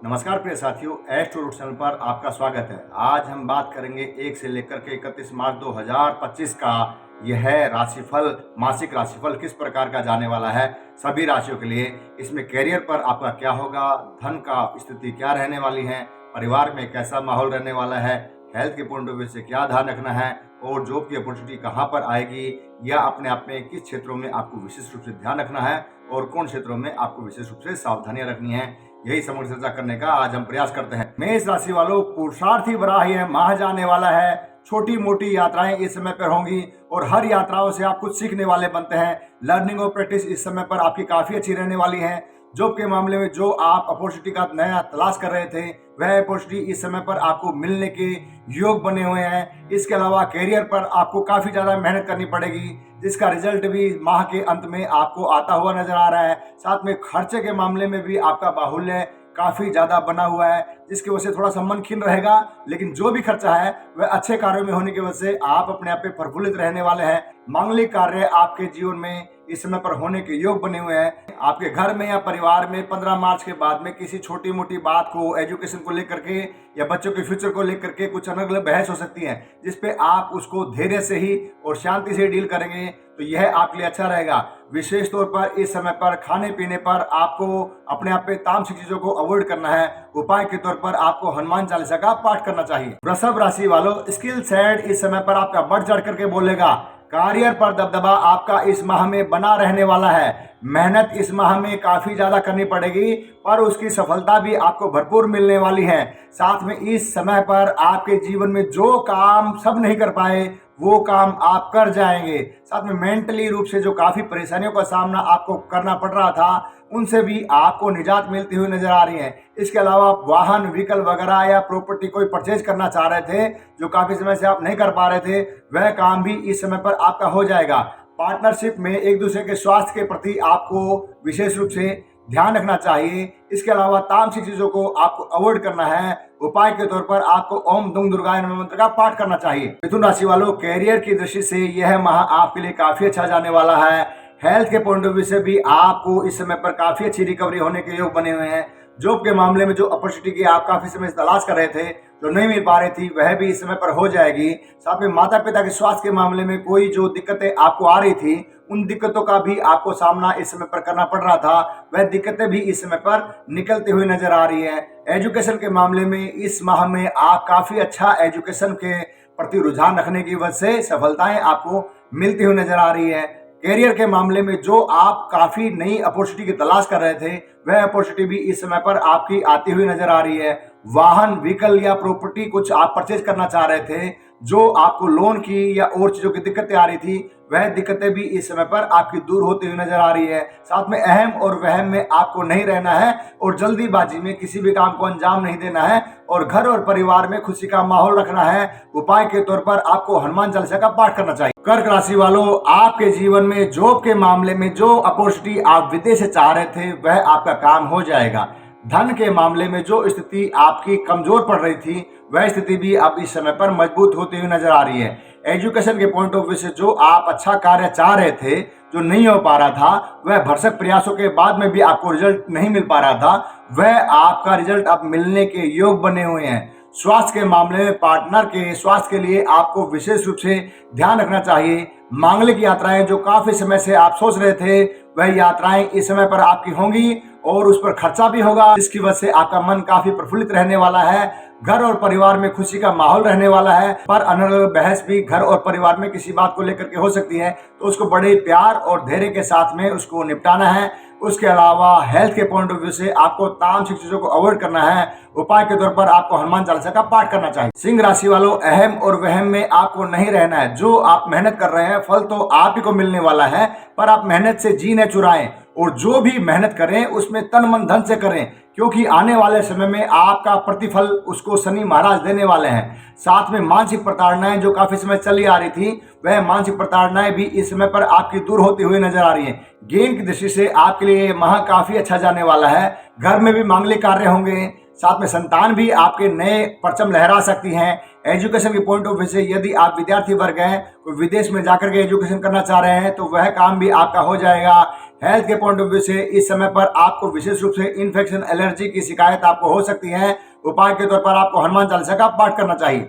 नमस्कार प्रिय साथियों, एस्ट्रो रूट चैनल पर आपका स्वागत है। आज हम बात करेंगे 1 से लेकर के 31 मार्च 2025 का यह राशिफल, मासिक राशिफल किस प्रकार का जाने वाला है सभी राशियों के लिए। इसमें करियर पर आपका क्या होगा, धन का स्थिति क्या रहने वाली है, परिवार में कैसा माहौल रहने वाला है, हेल्थ के पॉइंट ऑफ व्यू से क्या ध्यान रखना है और जॉब की अपॉर्चुनिटी कहाँ पर आएगी या अपने आप में किस क्षेत्रों में आपको विशेष रूप से ध्यान रखना है और कौन क्षेत्रों में आपको विशेष रूप से सावधानियां रखनी है, यही समग्र चर्चा करने का आज हम प्रयास करते हैं। मेष राशि वालों, पुरुषार्थी वराही है, माह जाने वाला है। छोटी मोटी यात्राएं इस समय पर होंगी और हर यात्राओं से आप कुछ सीखने वाले बनते हैं। लर्निंग और प्रैक्टिस इस समय पर आपकी काफी अच्छी रहने वाली है। जॉब के मामले में जो आप अपॉर्चुनिटी का नया तलाश कर रहे थे, वह अपॉर्चुनिटी इस समय पर आपको मिलने के योग बने हुए हैं। इसके अलावा करियर पर आपको काफी ज्यादा मेहनत करनी पड़ेगी, जिसका रिजल्ट भी माह के अंत में आपको आता हुआ नजर आ रहा है। साथ में खर्चे के मामले में भी आपका बाहुल्य काफी ज्यादा बना हुआ है, जिसकी वजह से थोड़ा सा मन खिन्न रहेगा, लेकिन जो भी खर्चा है वह अच्छे कार्यों में होने की वजह से आप अपने आप पे प्रफुल्लित रहने वाले हैं। मांगलिक कार्य आपके जीवन में इस समय पर होने के योग बने हुए हैं। आपके घर में या परिवार में 15 मार्च के बाद में किसी छोटी मोटी बात को, एजुकेशन को लेकर के या बच्चों के फ्यूचर को लेकर के कुछ अलग अलग बहस हो सकती है, जिसपे आप उसको धैर्य से ही और शांति से डील करेंगे तो यह आपके लिए अच्छा रहेगा। विशेष तौर पर इस समय पर खाने पीने पर आपको अपने आप पे तामसिक चीजों को अवॉइड करना है। उपाय के तौर पर आपको हनुमान चालीसा का पाठ करना चाहिए। वृषभ राशि वालों, स्किल सेट इस समय पर आपका बढ़ चढ़ करके बोलेगा। करियर पर दबदबा आपका इस माह में बना रहने वाला है। मेहनत इस माह में काफी ज्यादा करनी पड़ेगी, पर उसकी सफलता भी आपको भरपूर मिलने वाली है। साथ में इस समय पर आपके जीवन में जो काम सब नहीं कर पाए वो काम आप कर जाएंगे। साथ में मेंटली रूप से जो काफी परेशानियों का सामना आपको करना पड़ रहा था, उनसे भी आपको निजात मिलती हुई नजर आ रही है। इसके अलावा वाहन, व्हीकल वगैरह या प्रॉपर्टी कोई परचेज करना चाह रहे थे, जो काफी समय से आप नहीं कर पा रहे थे, वह काम भी इस समय पर आपका हो जाएगा। पार्टनरशिप में एक दूसरे के स्वास्थ्य के प्रति आपको विशेष रूप से ध्यान रखना चाहिए। इसके अलावा तामसिक चीजों को आपको अवॉइड करना है। उपाय के तौर पर आपको ओम दुंग दुर्गाय नमः मंत्र का पाठ करना चाहिए। मिथुन राशि वालों, कैरियर की दृष्टि से यह माह आपके लिए काफी अच्छा जाने वाला है। हेल्थ के पॉइंट ऑफ व्यू से भी आपको इस समय पर काफी अच्छी रिकवरी होने के योग बने हुए हैं। जॉब के मामले में जो अपॉर्चुनिटी की आप काफी समय से तलाश कर रहे थे, जो नहीं मिल पा रही थी, वह भी इस समय पर हो जाएगी। साथ में माता पिता के स्वास्थ्य के मामले में कोई जो दिक्कतें आपको आ रही थी, उन दिक्कतों का भी आपको सामना इस समय पर करना पड़ रहा था, वह दिक्कतें भी इस समय पर निकलती हुई नजर आ रही है। एजुकेशन के मामले में इस माह में आप काफी अच्छा एजुकेशन के प्रति रुझान रखने की वजह से सफलताएं आपको मिलती हुई नजर आ रही है। करियर के मामले में जो आप काफी नई अपॉर्चुनिटी की तलाश कर रहे थे, वह अपॉर्चुनिटी भी इस समय पर आपकी आती हुई नजर आ रही है। वाहन, व्हीकल या प्रॉपर्टी कुछ आप परचेज करना चाह रहे थे, जो आपको लोन की या और चीजों की दिक्कतें आ रही थी, वह दिक्कतें भी इस समय पर आपकी दूर होती हुई नजर आ रही है। साथ में अहम और वहम में आपको नहीं रहना है और जल्दीबाजी में किसी भी काम को अंजाम नहीं देना है और घर और परिवार में खुशी का माहौल रखना है। उपाय के तौर पर आपको हनुमान चालीसा का पाठ करना चाहिए। कर्क राशि वालों, आपके जीवन में जॉब के मामले में जो अपॉर्चुनिटी आप विदेश से चाह रहे थे, वह आपका काम हो जाएगा। धन के मामले में जो स्थिति आपकी कमजोर पड़ रही थी, वह स्थिति भी अब इस समय पर मजबूत होती हुई नजर आ रही है। एजुकेशन के पॉइंट ऑफ व्यू से जो आप अच्छा कार्य चाह रहे थे, जो नहीं हो पा रहा था, वह भरसक प्रयासों के बाद में भी आपको रिजल्ट नहीं मिल पा रहा था, वह आपका रिजल्ट अब मिलने के योग बने हुए हैं। स्वास्थ्य के मामले में पार्टनर के स्वास्थ्य के लिए आपको विशेष रूप से ध्यान रखना चाहिए। मांगलिक यात्राएं जो काफी समय से आप सोच रहे थे, वह यात्राएं इस समय पर आपकी होंगी और उस पर खर्चा भी होगा, जिसकी वजह से आपका मन काफी प्रफुल्लित रहने वाला है। घर और परिवार में खुशी का माहौल रहने वाला है, पर अनर्गल बहस भी घर और परिवार में किसी बात को लेकर के हो सकती है, तो उसको बड़े प्यार और धैर्य के साथ में उसको निपटाना है। उसके अलावा हेल्थ के पॉइंट ऑफ व्यू से आपको तामसिक चीजों को अवॉइड करना है। उपाय के तौर पर आपको हनुमान चालीसा का पाठ करना चाहिए। सिंह राशि वालों, अहम और वहम में आपको नहीं रहना है। जो आप मेहनत कर रहे हैं, फल तो आप ही को मिलने वाला है, पर आप मेहनत से जी न चुराएं और जो भी मेहनत करें उसमें तन मन धन से करें, क्योंकि आने वाले समय में आपका प्रतिफल उसको शनि महाराज देने वाले हैं। साथ में मानसिक प्रताड़नाएं जो काफी समय चली आ रही थी, वह मानसिक प्रताड़नाएं भी इस समय पर आपकी दूर होती हुई नजर आ रही है। गेम की दृष्टि से आपके लिए माह काफी अच्छा जाने वाला है। घर में भी मांगलिक कार्य होंगे, साथ में संतान भी आपके नए परचम लहरा सकती हैं। एजुकेशन के पॉइंट ऑफ व्यू से यदि आप विद्यार्थी वर्ग हैं, कोई विदेश में जाकर के एजुकेशन करना चाह रहे हैं, तो वह काम भी आपका हो जाएगा। हेल्थ के पॉइंट ऑफ व्यू से इस समय पर आपको विशेष रूप से इन्फेक्शन, एलर्जी की शिकायत आपको हो सकती है। उपाय के तौर पर आपको हनुमान चालीसा का पाठ करना चाहिए।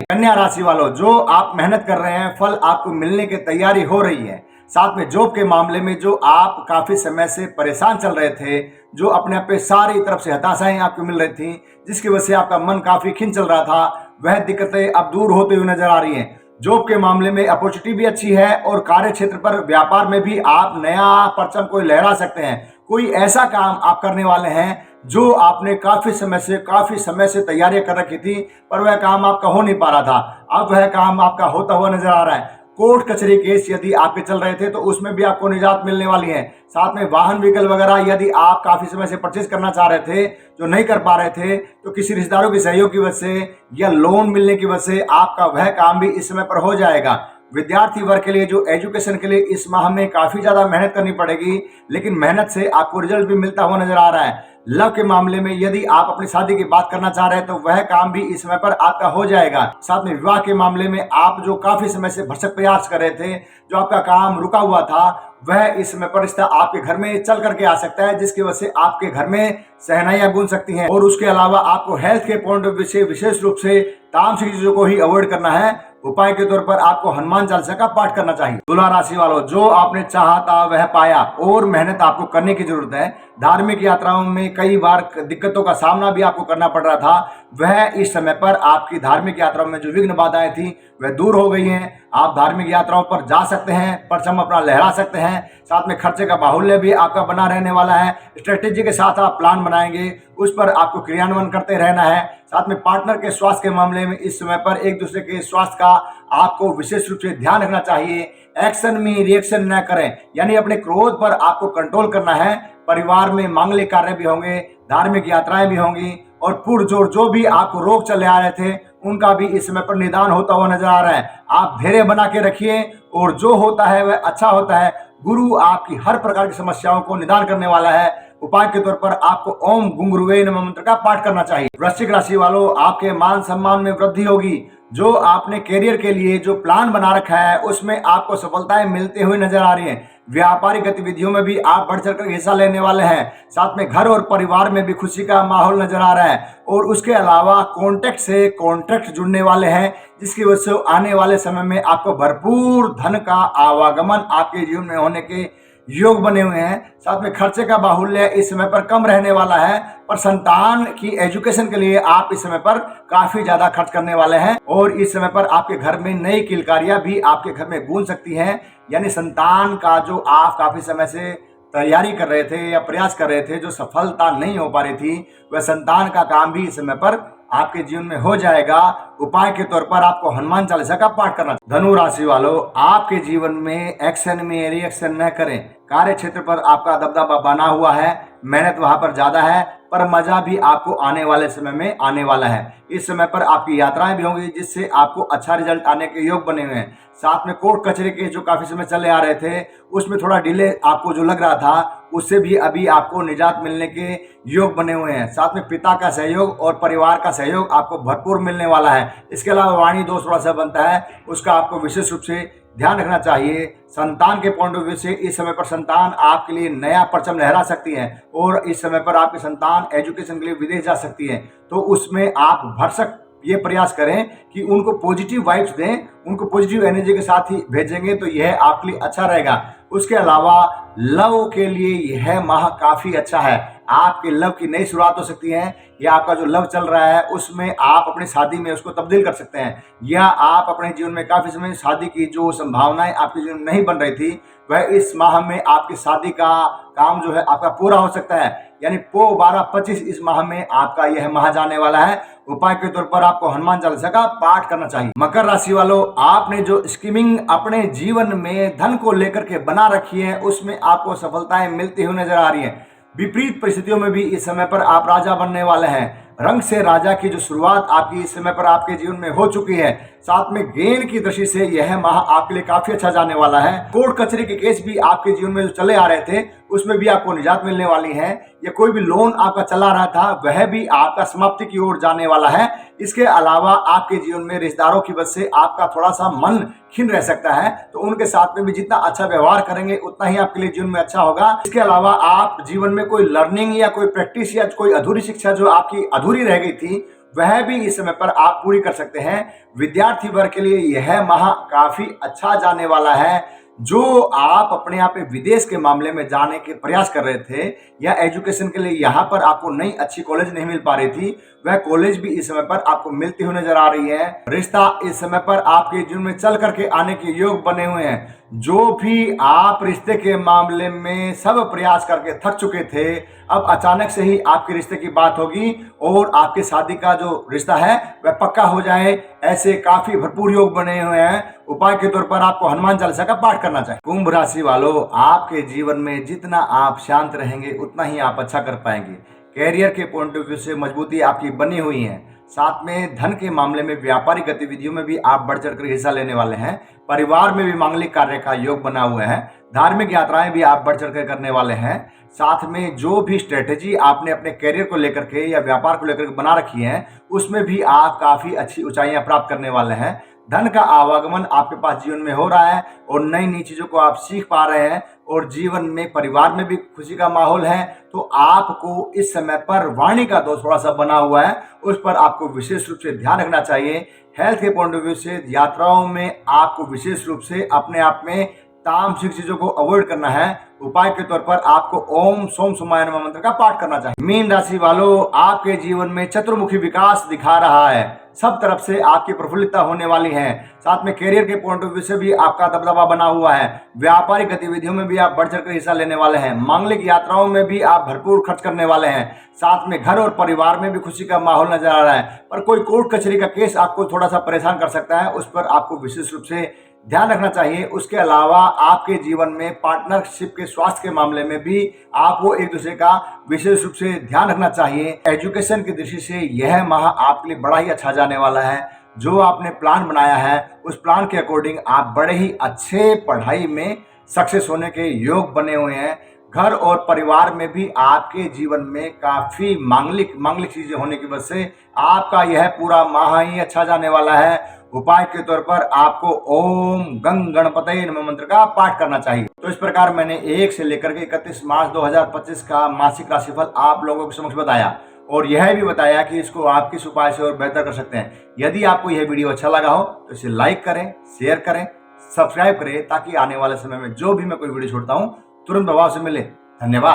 कन्या राशि वालों, जो आप मेहनत कर रहे हैं, फल आपको मिलने की तैयारी हो रही है। साथ में जॉब के मामले में जो आप काफी समय से परेशान चल रहे थे, जो अपने आप पे सारी तरफ से हताशाएं आपको मिल रही थी, जिसकी वजह से आपका मन काफी खिंच चल रहा था, वह दिक्कतें अब दूर होते हुए नजर आ रही हैं। जॉब के मामले में अपॉर्चुनिटी भी अच्छी है और कार्य क्षेत्र पर, व्यापार में भी आप नया परचम कोई लहरा सकते हैं। कोई ऐसा काम आप करने वाले हैं जो आपने काफी समय से तैयारियां कर रखी थी, पर वह काम आपका हो नहीं पा रहा था। अब वह काम आपका होता हुआ नजर आ रहा है। कोर्ट कचहरी केस यदि आपके चल रहे थे तो उसमें भी आपको निजात मिलने वाली है। साथ में वाहन व्हीकल वगैरह यदि आप काफी समय से परचेज करना चाह रहे थे, जो नहीं कर पा रहे थे, तो किसी रिश्तेदारों के सहयोग की वजह से या लोन मिलने की वजह से आपका वह काम भी इस समय पर हो जाएगा। विद्यार्थी वर्ग के लिए, जो एजुकेशन के लिए इस माह में काफी ज्यादा मेहनत करनी पड़ेगी, लेकिन मेहनत से आपको रिजल्ट भी मिलता हुआ नजर आ रहा है। लव के मामले में यदि आप अपनी शादी की बात करना चाह रहे हैं तो वह काम भी इस समय पर आपका हो जाएगा। साथ में विवाह के मामले में आप जो काफी समय से भरसक प्रयास कर रहे थे, जो आपका काम रुका हुआ था, वह इस समय पर रिश्ता आपके घर में चल करके आ सकता है, जिसकी वजह से आपके घर में शहनाइयां गूंज सकती हैं। और उसके अलावा आपको हेल्थ के पॉइंट ऑफ व्यू से विशेष रूप से तामसिक चीजों को ही अवॉइड करना है। उपाय के तौर पर आपको हनुमान चालीसा का पाठ करना चाहिए। तुला राशि वालों, जो आपने चाहा था वह पाया और मेहनत आपको करने की जरूरत है। धार्मिक यात्राओं में कई बार दिक्कतों का सामना भी आपको करना पड़ रहा था, वह इस समय पर आपकी धार्मिक यात्राओं में जो विघ्न बाधाएं थी वह दूर हो गई हैं। आप धार्मिक यात्राओं पर जा सकते हैं, परचम अपना लहरा सकते हैं। साथ में खर्चे का बाहुल्य भी आपका बना रहने वाला है। स्ट्रेटेजी के साथ आप प्लान बनाएंगे, उस पर आपको क्रियान्वयन करते रहना है। साथ में पार्टनर के स्वास्थ्य के मामले में इस समय पर एक दूसरे के स्वास्थ्य का आपको विशेष रूप से ध्यान रखना चाहिए। एक्शन में रिएक्शन न करें, यानी अपने क्रोध पर आपको कंट्रोल करना है। परिवार में मांगलिक कार्य भी होंगे, धार्मिक यात्राएं भी होंगी और पुरजोर जो भी आपको रोग चले आ रहे थे उनका भी इस समय पर निदान होता हुआ नजर आ रहा है। आप धैर्य बना के रखिए और जो होता है वह अच्छा होता है। गुरु आपकी हर प्रकार की समस्याओं को निदान करने वाला है। उपाय के तौर पर आपको ओम गुंगुरुवे नमः मंत्र का पाठ करना चाहिए। वृश्चिक राशि वालों, आपके मान सम्मान में वृद्धि होगी। जो आपने कैरियर के लिए जो प्लान बना रखा है उसमें आपको सफलताएं मिलते हुए नजर आ रही हैं। व्यापारिक गतिविधियों में भी आप बढ़ चढ़कर हिस्सा लेने वाले हैं। साथ में घर और परिवार में भी खुशी का माहौल नजर आ रहा है। और उसके अलावा कॉन्ट्रैक्ट से कॉन्ट्रैक्ट जुड़ने वाले हैं, जिसकी वजह से आने वाले समय में आपको भरपूर धन का आवागमन आपके जीवन में होने के योग बने हुए हैं। साथ में खर्चे का बाहुल्य इस समय पर कम रहने वाला है, पर संतान की एजुकेशन के लिए आप इस समय पर काफी ज्यादा खर्च करने वाले हैं। और इस समय पर आपके घर में नई किलकारियां भी आपके घर में गूंज सकती हैं। यानी संतान का जो आप काफी समय से तैयारी कर रहे थे या प्रयास कर रहे थे, जो सफलता नहीं हो पा रही थी, वह संतान का काम भी इस समय पर आपके जीवन में हो जाएगा। उपाय के तौर पर आपको हनुमान चालीसा का पाठ करना। धनु राशि वालों, आपके जीवन में एक्शन में रिएक्शन न करें। कार्य क्षेत्र पर आपका दबदबा बना हुआ है, मेहनत वहां पर ज्यादा है, पर मजा भी आपको आने वाले समय में आने वाला है। इस समय पर आपकी यात्राएं भी होंगी, जिससे आपको अच्छा रिजल्ट आने के योग बने हुए हैं। साथ में कोर्ट कचहरी के जो काफी समय चले आ रहे थे, उसमें थोड़ा डिले आपको जो लग रहा था, उससे भी अभी आपको निजात मिलने के योग बने हुए हैं। साथ में पिता का सहयोग और परिवार का सहयोग आपको भरपूर मिलने वाला है। इसके अलावा वाणी दोष थोड़ा सा बनता है, उसका आपको विशेष रूप से ध्यान रखना चाहिए। संतान के पॉइंट ऑफ व्यू से इस समय पर संतान आपके लिए नया परचम लहरा सकती है और इस समय पर आपकी संतान एजुकेशन के लिए विदेश जा सकती है। तो उसमें आप भरसक ये प्रयास करें कि उनको पॉजिटिव वाइब्स दें, उनको पॉजिटिव एनर्जी के साथ ही भेजेंगे तो यह आपके लिए अच्छा रहेगा। उसके अलावा लव के लिए यह माह काफी अच्छा है। आपके लव की नई शुरुआत हो सकती है, या आपका जो लव चल रहा है उसमें आप अपनी शादी में उसको तब्दील कर सकते हैं, या आप अपने जीवन में काफी समय शादी की जो संभावनाएं आपके जीवन में नहीं बन रही थी, वह इस माह में आपकी शादी का काम जो है आपका पूरा हो सकता है। यानी पो 12-25 इस माह में आपका यह माह जाने वाला है। उपाय के तौर पर आपको हनुमान चालीसा का पाठ करना चाहिए। मकर राशि वालों, आपने जो स्कीमिंग अपने जीवन में धन को लेकर के बना रखी है, उसमें आपको सफलताएं मिलती हुई नजर आ रही है। विपरीत परिस्थितियों में भी इस समय पर आप राजा बनने वाले हैं। रंग से राजा की जो शुरुआत आपकी इस समय पर आपके जीवन में हो चुकी है। साथ में गेन की दृष्टि से यह माह आपके लिए काफी अच्छा जाने वाला है। कोर्ट कचहरी के केस भी आपके जीवन में जो चले आ रहे थे उसमें भी आपको निजात मिलने वाली है, या कोई भी लोन आपका चला रहा था वह भी आपका समाप्ति की ओर जाने वाला है। इसके अलावा आपके जीवन में रिश्तेदारों की वजह से आपका थोड़ा सा मन खिन्न रह सकता है, तो उनके साथ में भी जितना अच्छा व्यवहार करेंगे उतना ही आपके लिए जीवन में अच्छा होगा। इसके अलावा आप जीवन में कोई लर्निंग या कोई प्रैक्टिस या कोई अधूरी शिक्षा जो आपकी अधूरी रह गई थी वह भी इस समय पर आप पूरी कर सकते हैं। विद्यार्थी वर्ग के लिए यह माह काफी अच्छा जाने वाला है। जो आप अपने आप विदेश के मामले में जाने के प्रयास कर रहे थे या एजुकेशन के लिए यहाँ पर आपको नई अच्छी कॉलेज नहीं मिल पा रही थी, वह कॉलेज भी इस समय पर आपको मिलती हुई नजर आ रही है। रिश्ता इस समय पर आपके जीवन में चल करके आने के योग बने हुए हैं। जो भी आप रिश्ते के मामले में सब प्रयास करके थक चुके थे, अब अचानक से ही आपके रिश्ते की बात होगी और आपकी शादी का जो रिश्ता है वह पक्का हो जाए, ऐसे काफी भरपूर योग बने हुए हैं। उपाय के तौर पर आपको हनुमान चालीसा का पाठ करना चाहिए। कुंभ राशि वालों, आपके जीवन में जितना आप शांत रहेंगे उतना ही आप अच्छा कर पाएंगे। कैरियर के पॉइंट ऑफ व्यू से मजबूती आपकी बनी हुई है। साथ में धन के मामले में व्यापारिक गतिविधियों में भी आप बढ़ चढ़कर हिस्सा लेने वाले हैं। परिवार में भी मांगलिक कार्य का योग बना हुआ है। धार्मिक यात्राएं भी आप बढ़ चढ़कर करने वाले हैं। साथ में जो भी स्ट्रेटेजी आपने अपने कैरियर को लेकर के या व्यापार को लेकर के बना रखी है उसमें भी आप काफी अच्छी ऊंचाइयां प्राप्त करने वाले हैं। धन का आवागमन आपके पास जीवन में हो रहा है और नई नई चीजों को आप सीख पा रहे हैं और जीवन में परिवार में भी खुशी का माहौल है। तो आपको इस समय पर वाणी का दोष थोड़ा सा बना हुआ है, उस पर आपको विशेष रूप से ध्यान रखना चाहिए। हेल्थ के पॉइंट ऑफ व्यू से यात्राओं में आपको विशेष रूप से अपने आप में तामसिक चीजों को अवॉइड करना है। उपाय के तौर पर आपको ओम सोम सोमाय नमः मंत्र का पाठ करना चाहिए। मीन राशि वालों, आपके जीवन में चतुर्मुखी विकास दिखा रहा है। सब तरफ से आपकी प्रफुल्लता होने वाली है। साथ में कैरियर के पॉइंट ऑफ व्यू से भी आपका दबदबा बना हुआ है। व्यापारिक गतिविधियों में भी आप बढ़ चढ़कर हिस्सा लेने वाले हैं। मांगलिक यात्राओं में भी आप भरपूर खर्च करने वाले हैं। साथ में घर और परिवार में भी खुशी का माहौल नजर आ रहा है। पर कोई कोर्ट कचहरी का केस आपको थोड़ा सा परेशान कर सकता है, उस पर आपको विशेष रूप से ध्यान रखना चाहिए। उसके अलावा आपके जीवन में पार्टनरशिप के स्वास्थ्य के मामले में भी आपको एक दूसरे का विशेष रूप से ध्यान रखना चाहिए। एजुकेशन की दृष्टि से यह माह आपके लिए बड़ा ही अच्छा जाने वाला है। जो आपने प्लान बनाया है उस प्लान के अकॉर्डिंग आप बड़े ही अच्छे पढ़ाई में सक्सेस होने के योग बने हुए हैं। घर और परिवार में भी आपके जीवन में काफी मांगलिक चीजें होने की वजह से आपका यह पूरा माह ही अच्छा जाने वाला है। उपाय के तौर पर आपको ओम गंग गणपतये नमः मंत्र का पाठ करना चाहिए। तो इस प्रकार मैंने 1 से लेकर के 31 मार्च 2025 का मासिक राशिफल आप लोगों के समक्ष बताया और यह भी बताया कि इसको आप किस उपाय से और बेहतर कर सकते हैं। यदि आपको यह वीडियो अच्छा लगा हो तो इसे लाइक करें, शेयर करें, सब्सक्राइब करें, ताकि आने वाले समय में जो भी मैं कोई वीडियो छोड़ता हूं तुरंत प्रभाव से मिले। धन्यवाद।